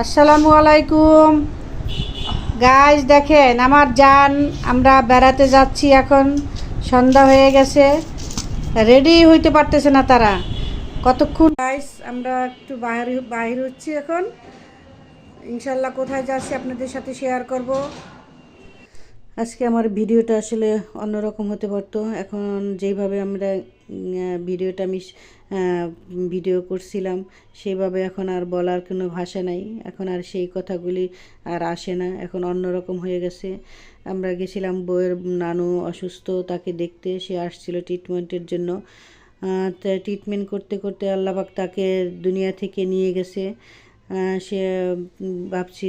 আসসালামু আলাইকুম গাইস, দেখেন আমার জান, আমরা বেড়াতে যাচ্ছি। এখন সন্ধ্যা হয়ে গেছে, রেডি হইতে পারতেছে না তারা। কতক্ষণ গাইস, আমরা একটু বাইরে হচ্ছি এখন। ইনশাল্লাহ কোথায় যাচ্ছি আপনাদের সাথে শেয়ার করব। আজকে আমার ভিডিওটা আসলে অন্যরকম হতে পারতো। এখন যেইভাবে আমরা ভিডিওটা আমি ভিডিও করছিলাম, সেভাবে এখন আর বলার কোনো ভাষা নাই। এখন আর সেই কথাগুলি আর আসে না, এখন অন্যরকম হয়ে গেছে। আমরা গেছিলাম বউয়ের নানু অসুস্থ, তাকে দেখতে সে আসছিল ট্রিটমেন্টের জন্য। তা ট্রিটমেন্ট করতে করতে আল্লাহ পাক তাকে দুনিয়া থেকে নিয়ে গেছে। সে ভাবছি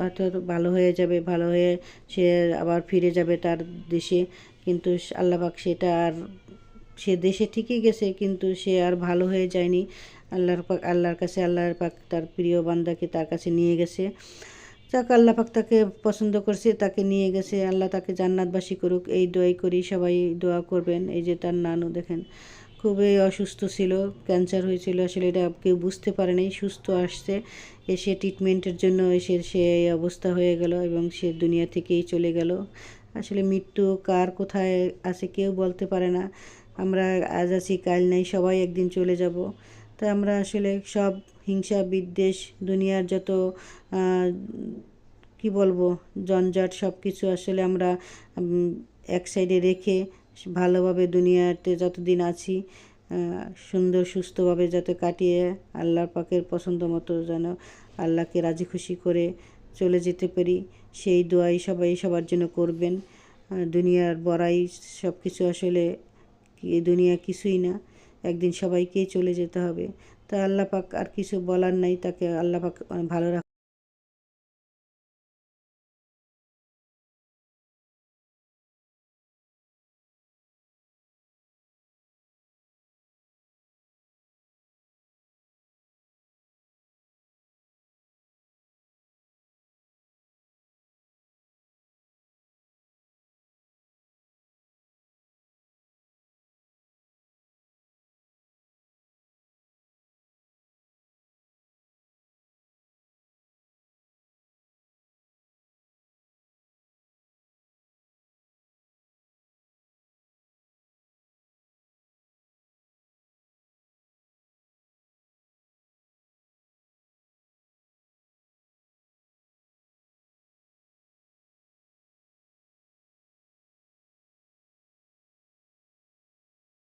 হয়তো ভালো হয়ে যাবে, ভালো হয়ে সে আবার ফিরে যাবে তার দেশে। কিন্তু আল্লাহ পাক সেটা আর, সে দেশে ঠিকই গেছে কিন্তু সে আর ভালো হয়ে যায়নি। আল্লাহর কাছে আল্লাহর পাক তার প্রিয় বান্দাকে তার কাছে নিয়ে গেছে। যাক, আল্লাহ পাক তাকে পছন্দ করছে, তাকে নিয়ে গেছে। আল্লাহ তাকে জান্নাতবাসী করুক, এই দোয়াই করি। সবাই দোয়া করবেন। এই যে তার নানু দেখেন, খুবই অসুস্থ ছিল, ক্যান্সার হয়েছিল। আসলে এটা কেউ বুঝতে পারে নাই, সুস্থ আসছে, এসে ট্রিটমেন্টের জন্য এসে সে এই অবস্থা হয়ে গেল এবং সে দুনিয়া থেকেই চলে গেল। আসলে মৃত্যু কার কোথায় আছে কেউ বলতে পারে না। আমরা আজ আছি কাল নাই, সবাই একদিন চলে যাব। তাই আমরা আসলে সব হিংসা বিদ্বেষ, দুনিয়ার যত কি বলবো জঞ্জাট, সব কিছু আসলে আমরা এক সাইডে রেখে ভালোভাবে দুনিয়াতে যতদিন আছি সুন্দর সুস্থভাবে যাতে কাটিয়ে আল্লাহর পাকের পছন্দ মতো যেন আল্লাহকে রাজি খুশি করে চলে যেতে পারি, সেই দোয়াই সবাই সবার জন্য করবেন। দুনিয়ার বড়াই সব কিছু আসলে এই দুনিয়া কিছুই না, একদিন সবাইকেই চলে যেতে হবে। তা আল্লাহ পাক আর কিছু বলার নাই, তাকে আল্লাহ পাক ভালো রাখ।